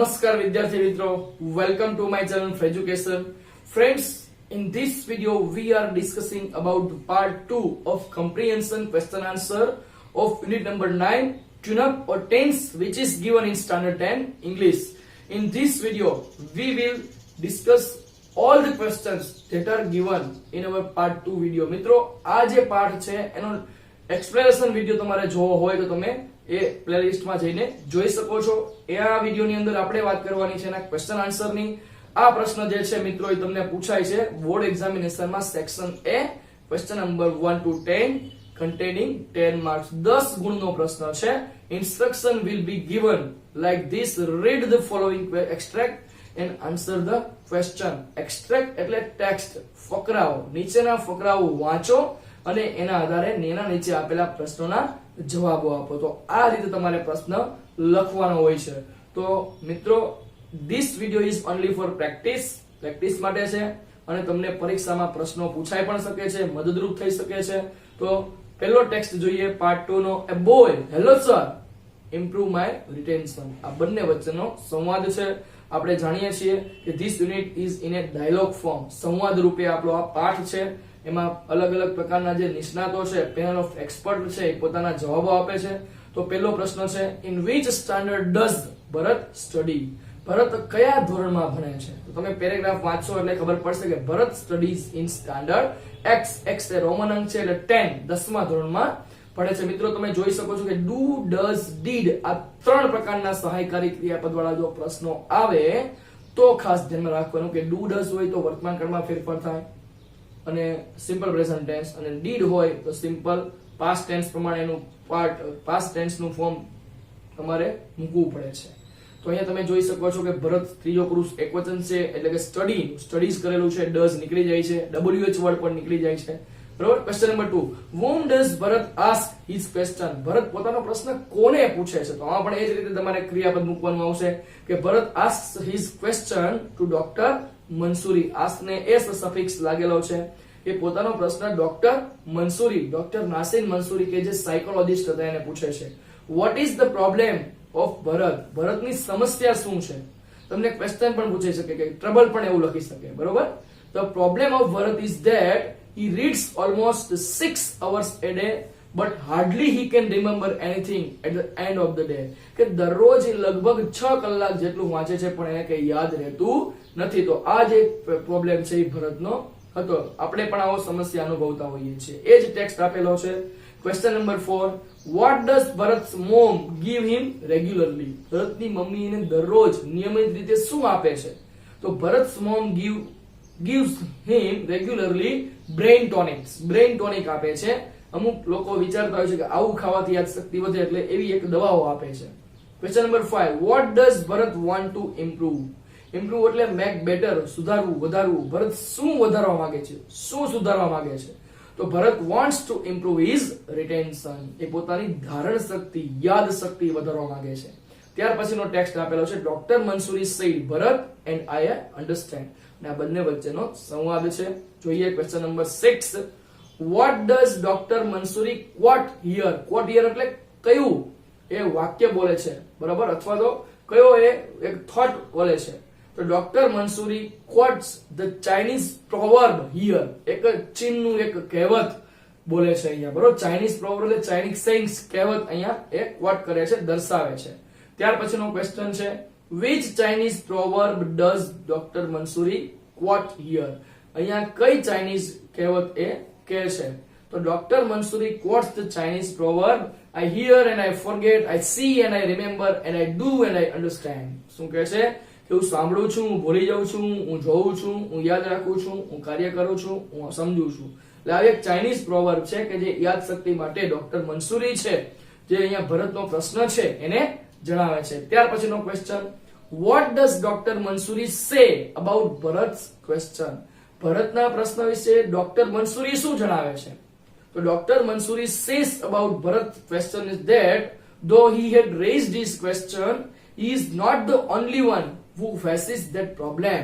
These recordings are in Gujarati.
Namaskar Vidyarthi Mitro, welcome to my channel for education. Friends, in this video we are discussing about part 2 of comprehension question answer of unit number 9 tune-up or tense, which is given in standard 10 English. In this video we will discuss all the questions that are given in our part 2 video. મિત્રો આ જે પાર્ટ છે એનો એક્સપ્લેનેશન વિડિયો તમારે જોવો હોય તો તમે એ પ્લેલિસ્ટ માં જઈને જોઈ શકો છો. એ આ વિડિયો ની અંદર આપણે વાત કરવાની છે એના ક્વેશ્ચન આન્સર ની. આ પ્રશ્ન જે છે મિત્રો એ તમને પૂછાય છે બોર્ડ એક્ઝામિનેશન માં section A question number 1 to 10 containing 10 marks. 10 ગુણનો પ્રશ્ન છે. Instruction will be given like this: read the following extract and answer the question. Extract એટલે ટેક્સ્ટ, ફકરાઓ, નીચેના ફકરાઓ વાંચો અને એના આધારે એના નીચે આપેલા પ્રશ્નોના જવાબો આપો. તો આ રીતે તમારે પ્રશ્ન લખવાનો હોય છે. તો મિત્રો this video is only for practice માટે છે અને તમને પરીક્ષામાં પ્રશ્નો પૂછાઈ પણ શકે છે, મદદરૂપ થઈ શકે છે. તો પહેલો ટેક્સ્ટ જોઈએ પાર્ટ 2 નો. A boy, hello sir, improve my retention. આ બંને વચ્ચેનો સંવાદ છે. આપણે જાણીએ છીએ કે this unit is in a dialogue form. સંવાદ રૂપે આપણો આ પાઠ છે. એમાં અલગ અલગ પ્રકારના જે નિષ્ણાતો છે, પેનલ ઓફ એક્સપર્ટ છે, એ પોતાના જવાબો આપે છે. તો પહેલો પ્રશ્ન છે, in which standard does Bharat study? ભરત કયા ધોરણમાં ભણે છે? તો તમે પેરેગ્રાફ વાંચો એટલે ખબર પડશે કે Bharat studies in standard x એ રોમન અંક છે એટલે 10 10મા ધોરણમાં ભણે છે. મિત્રો તમે જોઈ શકો છો કે do, does, did આ ત્રણ પ્રકારના સહાયકારી ક્રિયાપદ વાળા જો પ્રશ્નો આવે તો ખાસ ધ્યાનમાં રાખવાનું કે do does હોય તો વર્તમાન કાળમાં ફેરફાર થાય અને સિમ્પલ પ્રેઝન્ટ ટેન્સ, અને did હોય તો સિમ્પલ પાસ્ટ ટેન્સ પ્રમાણે એનું પાસ્ટ ટેન્સ નું ફોર્મ તમારે મૂકવું પડે છે. તો અહીંયા તમે જોઈ શકો છો કે ભરત ત્રીજો પુરુષ એકવચન છે એટલે કે સ્ટડીઝ કરેલું છે, ડઝ નીકળી જાય છે, wh વર્ડ પણ નીકળી જાય છે. બરોબર. Question number 2, whom does Bharat ask his question? ભરત પોતાનો પ્રશ્ન કોને પૂછે છે? તો આમાં પણ એ જ રીતે તમારે ક્રિયાપદ મૂકવાનું આવશે કે ભરત asks his question to doctor Mansuri. ask ને s સફિક્સ લાગેલો છે. એ પોતાનો પ્રશ્ન ડોક્ટર મંસૂરી, ડોક્ટર નાસિર મંસૂરી કે જે સાયકોલોજિસ્ટ હતા એને પૂછે છે. what is the problem of ભરત? ભરતની સમસ્યા શું છે? તમને ક્વેશ્ચન પણ પૂછી શકે કે ટ્રબલ પણ એવું લખી શકે. બરોબર. the problem of Bharat is that he reads almost 6 hours a day but hardly he can remember anything at the end of the day. કે દરરોજ લગભગ 6 કલાક જેટલું વાંચે છે પણ એને કઈ યાદ રહેતું નથી. તો આ જે પ્રોબ્લેમ છે એ ભરતનો હતો. આપણે પણ આવો સમસ્યા અનુભવતા હોઈએ છીએ. એ જ ટેક્સ્ટ આપેલો છે. Question number 4, what does Bharat's mom give him regularly? ભરતની મમ્મી એને દરરોજ નિયમિત રીતે શું આપે છે? તો ભરત's mom gives him regularly brain tonics. brain tonic આપે છે. અમુક લોકો વિચારતા હોય છે કે આવું ખાવાથી યાદશક્તિ વધે એટલે એવી એક દવાઓ આપે છે. Question number 5, what does Bharat want to improve? improve એટલે make better, સુધારવું, વધારવું. ભરત શું વધારવા માંગે છે? શું સુધારવા માંગે છે? તો ભરત wants to improve his retention. એ પોતાની ધારણ શક્તિ, યાદ શક્તિ વધારવા માંગે છે. ત્યાર પછીનો ટેક્સ્ટ આપેલો છે, doctor Mansuri said Bharat and I understand. અને આ બંને વચ્ચેનો સંવાદ છે. જોઈએ question number 6, what does doctor Mansuri quote here? quote here એટલે કયું એ વાક્ય બોલે છે, બરાબર, અથવા તો કયો એ એક થોટ બોલે છે. તો doctor Mansuri quotes the Chinese proverb here. એક ચીનનું એક કહેવત બોલે છે અહીંયા, બરોબર. ચાઇનીઝ પ્રોવર્બ એટલે ચાઇનીઝ સેઇંગ્સ, કહેવત અહીંયા એ ક્વોટ કરે છે, દર્શાવે છે. ત્યાર પછીનો ક્વેશ્ચન છે, which Chinese proverb does doctor Mansuri quote here? અહીંયા કઈ ચાઇનીઝ કહેવત એ કહે છે? તો doctor Mansuri quotes the Chinese proverb I hear and I forget, I see and I remember, and I do and I understand. શું કહે છે? કે હું સાંભળું છું, હું ભૂલી જાઉં છું, હું જોઉં છું, હું યાદ રાખું છું, હું કાર્ય કરું છું, હું સમજું છું. એટલે આ એક ચાઇનીઝ પ્રોવર્બ છે કે જે યાદ શક્તિ માટે ડોક્ટર મંસૂરી છે જે અહીંયા ભરતનો પ્રશ્ન છે એને જણાવે છે. ત્યાર પછીનો question, what does doctor Mansuri say about ભરત's question? ભરતના પ્રશ્ન વિશે ડોક્ટર મંસૂરી શું જણાવે છે? તો doctor Mansuri says about ભરત's question is that though he had raised his question, he is not the only one who faces that problem.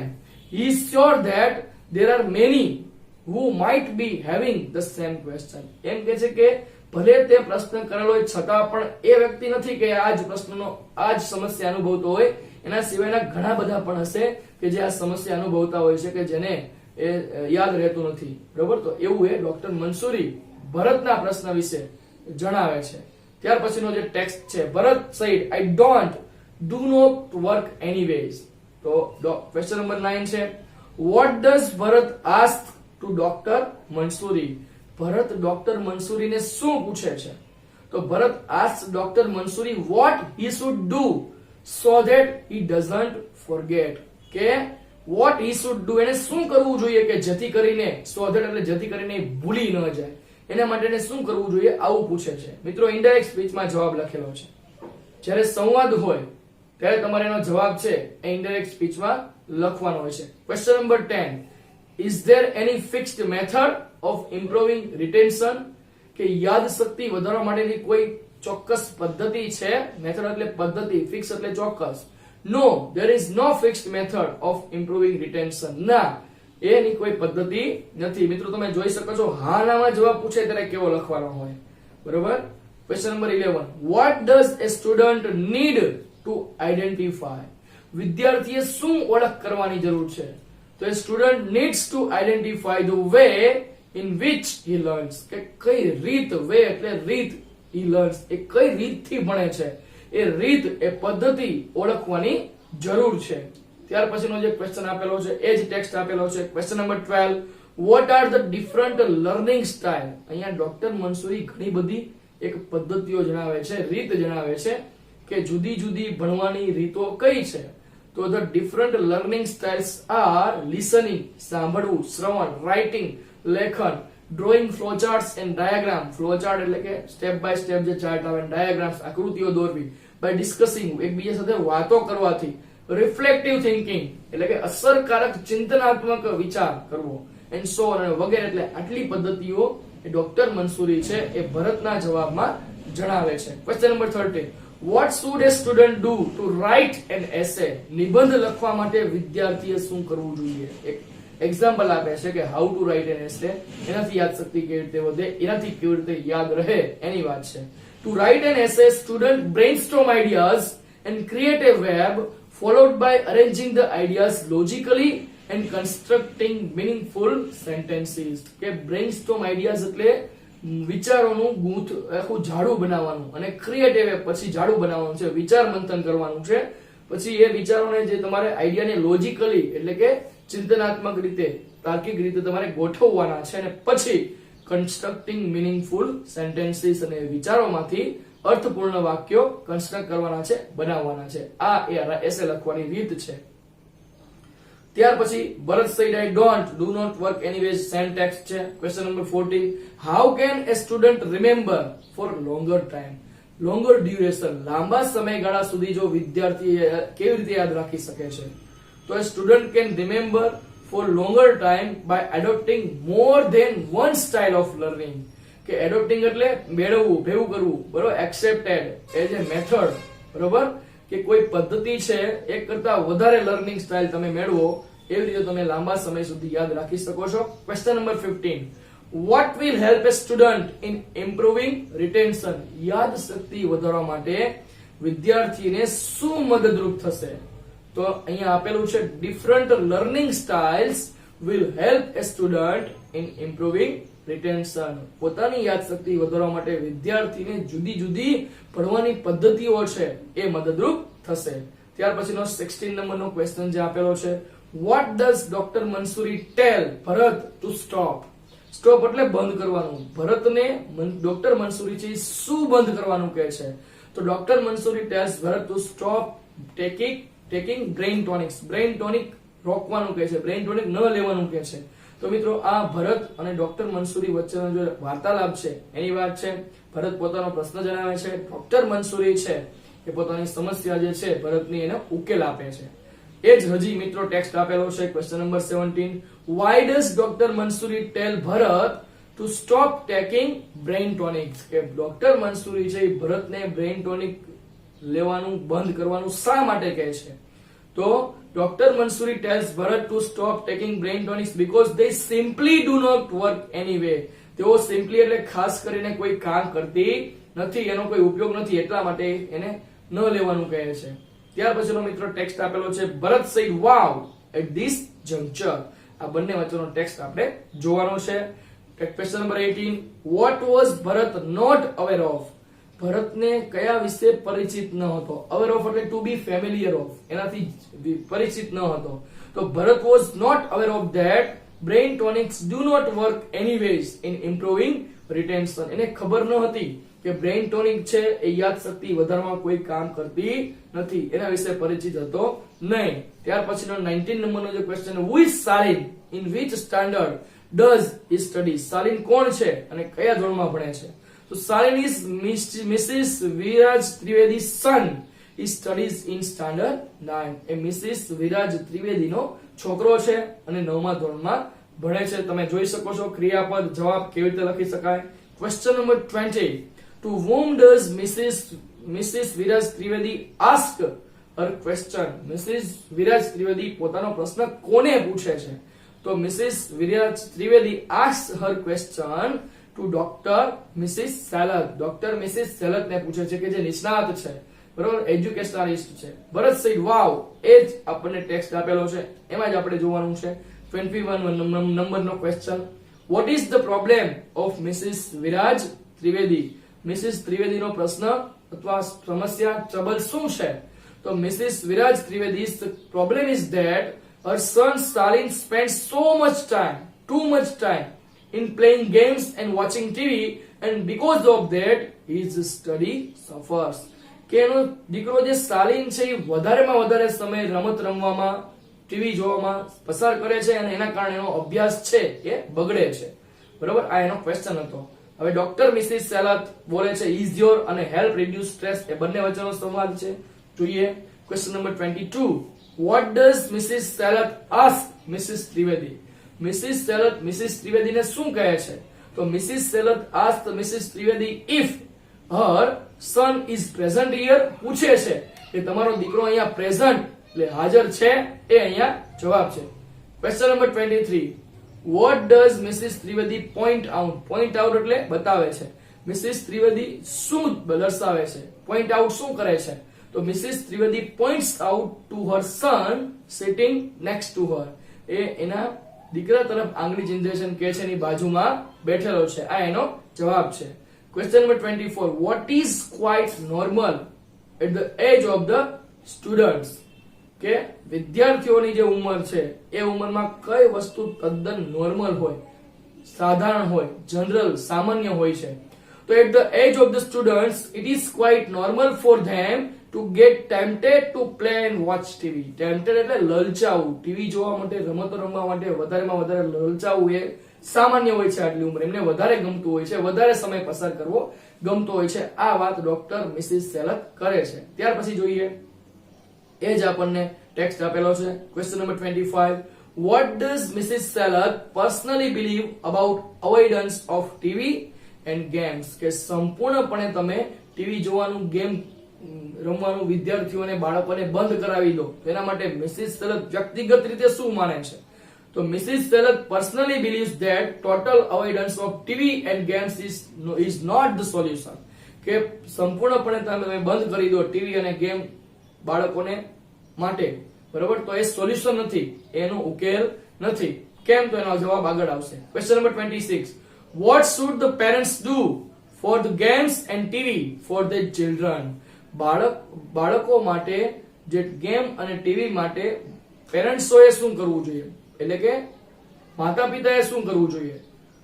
He is sure that there are many who might be having the same question. એમ કહે છે કે ભલે તે પ્રશ્ન કરેલો હોય છતાં પણ એ વ્યક્તિ નથી કે આ જ પ્રશ્નનો આ જ સમસ્યા અનુભવતો હોય, એના સિવાયના ઘણા બધા પણ હશે કે જે આ સમસ્યા અનુભવતા હોય છે કે જેને એ યાદ રહેતું નથી, બરોબર. તો એવું એ ડોક્ટર મંસૂરી ભરતના પ્રશ્ન વિશે જણાવે છે. ત્યાર પછીનો જે ટેક્સ્ટ છે, Bharat said I don't do not work anyways. તો ક્વેશ્ચન નંબર 9 છે, what does Bharat ask to doctor Mansuri? Bharat doctor મંસૂરીને શું પૂછે છે? તો Bharat asks doctor Mansuri what he should do so that he doesn't forget. કે what he should do, એને શું કરવું જોઈએ કે જેથી કરીને, so that એટલે જેથી કરીને ભૂલી ન જાય, એના માટે એને શું કરવું જોઈએ આવું પૂછે છે. મિત્રો ઇનડાયરેક્ટ સ્પીચમાં જવાબ લખેલો છે. જ્યારે સંવાદ હોય ત્યારે તમારે એનો જવાબ છે એ ઇનડાયરેક્ટ સ્પીચમાં લખવાનો હોય છે. Question number 10, is there any fixed method of improving retention? કે યાદ શક્તિ વધારવા માટેની કોઈ ચોક્કસ પદ્ધતિ છે? મેથડ એટલે પદ્ધતિ, ફિક્સ એટલે ચોક્કસ. No, there is no fixed method of improving retention. ના, એની કોઈ પદ્ધતિ નથી. મિત્રો તમે જોઈ શકો છો હા નામાં જવાબ પૂછે ત્યારે કેવો લખવાનો હોય, બરોબર. Question number 11, what does a student need to identify? વિદ્યાર્થીએ શું ઓળખ કરવાની જરૂર છે? તો a student needs to identify the way in which he learns. કે કઈ રીત, way એટલે રીત, he learns એ કઈ રીતથી ભણે છે, એ રીત, એ પદ્ધતિ ઓળખવાની જરૂર છે. ત્યાર પછીનો જે ક્વેશ્ચન આપેલો છે એ જ ટેક્સ્ટ આપેલો છે. Question number 12, what are the different learning style? અહીંયા ડોક્ટર મંસૂરી ઘણી બધી એક પદ્ધતિઓ જણાવે છે, રીત જણાવે છે કે જુદી જુદી ભણવાની રીતો કઈ છે. તો the different learning styles are listening સાંભળવું, શ્રવણ, writing લેખન, drawing flowcharts and diagram. flowchart એટલે કે સ્ટેપ બાય સ્ટેપ જે ચાર્ટ આવે, ડાયાગ્રામ્સ આકૃતિઓ દોરવી, by discussing એકબીજા સાથે વાતો કરવાથી, reflective thinking એટલે કે અસરકારક ચિંતનાત્મક વિચાર કરવો, and so on વગેરે. એટલે આટલી પદ્ધતિઓ એ ડોક્ટર મંસૂરી છે એ ભરતના જવાબમાં જણાવે છે. Question number 13, what should a student do to write an essay? નિબંધ લખવા માટે વિદ્યાર્થીએ શું કરવું જોઈએ? એક એક્ઝામ્પલ આપે છે કે હાઉ ટુ રાઇટ એન એસે, એનાથી યાદ શક્તિ કેવી રીતે વધે, એનાથી કેવી રીતે યાદ રહે એની વાત છે. To write an essay, student brainstorm ideas and create a web followed by arranging the ideas logically and constructing meaningful sentences. કે brainstorm ideas એટલે વિચારોનું ગૂંથ આખું ઝાડુ બનાવવાનું, અને ક્રિએટિવ પછી ઝાડુ બનાવવાનું છે, વિચાર મંથન કરવાનું છે. પછી એ વિચારોને જે તમારે આઈડિયાને લોજિકલી એટલે કે ચિંતનાત્મક રીતે, તાર્કિક રીતે તમારે ગોઠવવાના છે, અને પછી કન્સ્ટ્રક્ટિંગ મીનિંગફુલ સેન્ટેન્સીસ અને વિચારોમાંથી અર્થપૂર્ણ વાક્યો કન્સ્ટ્રક્ટ કરવાના છે, બનાવવાના છે. આ એ એસે લખવાની રીત છે. ત્યાર પછી ભરત said I don't do not work anyways same text છે. Question number 14, how can a student remember for longer time? longer duration લાંબા સમયગાળા સુધી જો વિદ્યાર્થી કેવી રીતે યાદ રાખી શકે છે? તો a student can remember for longer time by adopting more than one style of learning. કે adopting એટલે મેળવવું, ભેગું કરવું, બરોબર, accepted as a method, બરોબર, કે કોઈ પદ્ધતિ છે એક કરતા વધારે લર્નિંગ સ્ટાઇલ તમે મેળવો, એવી રીતે તમે લાંબા સમય સુધી યાદ રાખી શકો છો. Question number 15, what will help a student in improving retention? યાદ શક્તિ વધારવા માટે વિદ્યાર્થીને શું મદદરૂપ થશે? તો અહીંયા આપેલું છે different learning styles will help a student in improving retention. પોતાની યાદ શક્તિ વધારવા માટે વિદ્યાર્થીને જુદી જુદી ભણવાની પદ્ધતિઓ છે એ મદદરૂપ થશે. ત્યાર પછીનો 16 નંબરનો ક્વેશ્ચન જે આપેલો છે, what does Dr. Mansoori tell Bharat to stop? Stop એટલે બંધ કરવાનું. ભરતને ડોક્ટર મંસૂરી છે શું બંધ કરવાનું કહે છે? તો doctor Mansuri tells Bharat to stop taking brain tonics. Brain tonic રોકવાનું કહે છે, બ્રેઇન ટોનિક ન લેવાનું કહે છે. તો મિત્રો આ ભરત અને ડોક્ટર મંસૂરી વચ્ચેનો જે વાર્તાલાપ છે એની વાત છે. ભરત પોતાનો પ્રશ્ન જણાવે છે, ડોક્ટર મંસૂરી છે કે પોતાની સમસ્યા જે છે ભરતની એને ઉકેલ આપે છે. એ જ હજી મિત્રો ટેક્સ્ટ આપેલો છે. Question number 17, why does Dr. Mansoori tell Bharat to stop taking brain tonics? કે ડોક્ટર મંસૂરી છે ભરતને બ્રેઇન ટોનિક લેવાનું બંધ કરવાનું શા માટે કહે છે? તો doctor Mansuri tells Bharat to stop taking brain tonics because they simply do not work anyway. તેઓ સિમ્પલી એટલે ખાસ કરીને કોઈ કામ કરતી નથી, એનો કોઈ ઉપયોગ નથી, એટલા માટે એને ન લેવાનું કહે છે. ત્યાર પછીનો મિત્રો ટેક્સ્ટ આપેલો છે Bharat said wow at this juncture. આ બંને વચ્ચેનો ટેક્સ્ટ આપણે જોવાનો છે. Question number 18 what was Bharat not aware of. ભરતને કયા વિશે પરિચિત ન હતો. અવેર ઓફ એટલે ટુ બી ફેમિલિયર ઓફ, એનાથી પરિચિત ન હતો. તો Bharat was not aware of that brain tonics do not work anyways in improving retention. એને ખબર ન હતી કે બ્રેઇન ટોનિક છે એ યાદશક્તિ વધારવામાં કોઈ કામ કરતી નથી, એના વિશે પરિચિત હતો નહીં. ત્યાર પછીનો 19 નંબરનો જે question, who is Shalin, in which standard does he study. Shalin કોણ છે અને કયા ધોરણમાં ભણે છે. તો Shalin is Mrs Viraj Trivedi son. He studies in standard 9. એ મિસિસ વિરાજ ત્રિવેદીનો છોકરો છે અને 9મા ધોરણમાં ભણે છે. તમે જોઈ શકો છો ક્રિયાપદ જવાબ કેવી રીતે લખી શકાય. Question number 20 to whom does Mrs. Viraj Trivedi ask her question. Mrs Viraj Trivedi પોતાનો પ્રશ્ન કોને પૂછે છે. તો Mrs Viraj Trivedi asks her question to doctor Mrs Selat. Doctor Mrs Selat ને પૂછે છે કે જે નિષ્ણાત છે, બરોબર, એજ્યુકેશનાલિસ્ટ છે. ભરત સેડ વાવ એ જ આપણને ટેક્સ્ટ આપેલો છે, એમાં જ આપણે જોવાનું છે. 21 નંબરનો question, what is the problem of Mrs Viraj Trivedi. Mrs ત્રિવેદીનો પ્રશ્ન અથવા સમસ્યા ટ્રબલ શું છે. તો Mrs Viraj Trivedi's problem is that her son Stalin spends too much time in playing games and watching TV, and because of that his study suffers. કે એનો દીકરો જે સ્ટાલિન છે એ વધારેમાં વધારે સમય રમત રમવામાં, ટીવી જોવામાં પસાર કરે છે અને એના કારણે એનો અભ્યાસ છે એ બગડે છે. બરોબર, આ એનો ક્વેશ્ચન હતો. હવે ડોક્ટર મિસિસ સેલત બોલે છે ઇઝ યોર અને હેલ્પ રિડ્યુસ સ્ટ્રેસ. એ બંને વચ્ચેનો સંવાદ છે. જોઈએ question number 22 what does Mrs Selat ask Mrs ત્રિવેદી. મિસિસ સેલત મિસિસ ત્રિવેદીને શું કહે છે. તો Mrs Selat ask Mrs Trivedi if her son is present here. પૂછે છે કે તમારો દીકરો અહીંયા પ્રેઝન્ટ એટલે હાજર છે, એ અહીંયા જવાબ છે. Question number 23 what does Mrs. Trivedi point out. point out એટલે બતાવે છે. મિસિસ ત્રિવેદી શું દર્શાવે છે, point out શું કરે છે. તો Mrs Trivedi points out to her son sitting next to her. એ એના દીકરા તરફ આંગળી ચિંધે કે છે એની બાજુમાં બેઠેલો છે. આ એનો જવાબ છે. Question number 24 what is quite normal at the age of the students. કે વિદ્યાર્થીઓની જે ઉંમર છે એ ઉંમરમાં કઈ વસ્તુ તદ્દન નોર્મલ હોય, સાધારણ હોય, જનરલ સામાન્ય હોય છે. તો at the age of the students it is quite normal for them to get tempted to play and watch TV. tempted એટલે લલચાવું, ટીવી જોવા માટે, રમતો રમવા માટે વધારેમાં વધારે લલચાવું એ સામાન્ય હોય છે. આટલી ઉંમર એમને વધારે ગમતું હોય છે, વધારે સમય પસાર કરવો ગમતો હોય છે. આ વાત ડોક્ટર મિસિસ સેલત કરે છે. ત્યાર પછી જોઈએ એ જ આપણને ટેક્સ્ટ આપેલો છે. Question number 25 what does Mrs. Selat personally believe about avoidance of TV and games. કે સંપૂર્ણપણે તમે ટીવી જોવાનું, ગેમ રમવાનું વિદ્યાર્થીઓને, બાળકોને બંધ કરાવી દો, એના માટે મિસિસ સેલત વ્યક્તિગત રીતે શું માને છે. તો Mrs Selat personally believes that total avoidance of TV and games is not the solution. કે સંપૂર્ણપણે તમે બંધ કરી દો ટીવી અને ગેમ બાળકોને માટે, બરોબર, તો એ સોલ્યુશન નથી, એનો ઉકેલ નથી. કેમ? તો એનો જવાબ આગળ આવશે. Question number 26 what should the parents do for the games and TV for their children. બાળકો માટે જે ગેમ અને ટીવી માટે પેરેન્ટ્સોએ શું કરવું જોઈએ, એટલે કે માતા પિતાએ શું કરવું જોઈએ.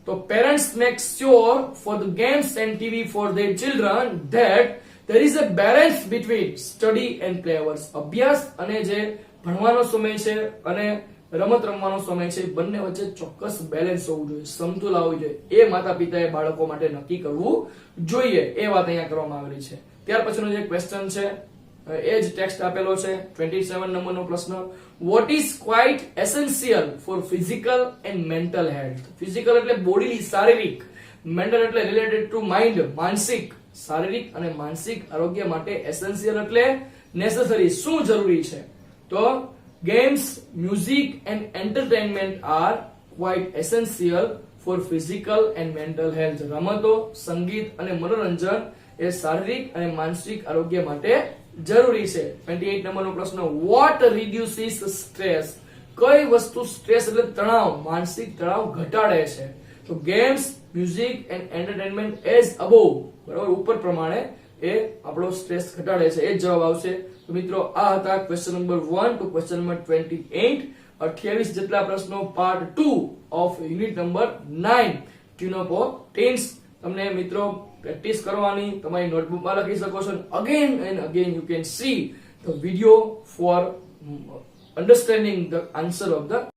તો parents make sure for the games and TV four there children that there is a balance between study and play hours. અભ્યાસ અને જે ભણવાનો સમય છે અને રમત રમવાનો સમય છે, બંને વચ્ચે ચોક્કસ બેલેન્સ હોવું જોઈએ, સમતુલા હોવી જોઈએ. એ માતા પિતાએ બાળકો માટે નક્કી કરવું જોઈએ. એ વાત અહીંયા કરવામાં આવેલી છે. ત્યાર પછીનો જે ક્વેશ્ચન છે એ જ ટેક્સ્ટ આપેલો છે. 27 નંબરનો પ્રશ્ન what is quite essential for physical and mental health. Physical એટલે બોડી, શારીરિક. મેન્ટલ એટલે રિલેટેડ ટુ માઇન્ડ, માનસિક. શારીરિક અને માનસિક આરોગ્ય માટે એસેન્શિયલ એટલે નેસેસરી, શું જરૂરી છે. તો games, music and entertainment are quite essential for physical and mental health. રમતો, સંગીત અને મનોરંજન એ શારીરિક અને માનસિક આરોગ્ય માટે જરૂરી છે. 28 નંબરનો પ્રશ્ન, વોટ રિડ્યુસીસ સ્ટ્રેસ? કઈ વસ્તુ સ્ટ્રેસ એટલે તણાવ, માનસિક તણાવ ઘટાડે છે? તો games, music and entertainment as above, બરાબર, ઉપર પ્રમાણે એ આપણો સ્ટ્રેસ ઘટાડે છે, એ જ જવાબ આવશે. તો મિત્રો આ હતા question number 1 to question number 28. 28 જેટલા પ્રશ્નો part 2 of unit number 9 tune of tenses. તમને મિત્રો પ્રેક્ટિસ કરવાની, તમારી નોટબુકમાં લખી શકો છો. Again and again you can see the video for understanding the answer of the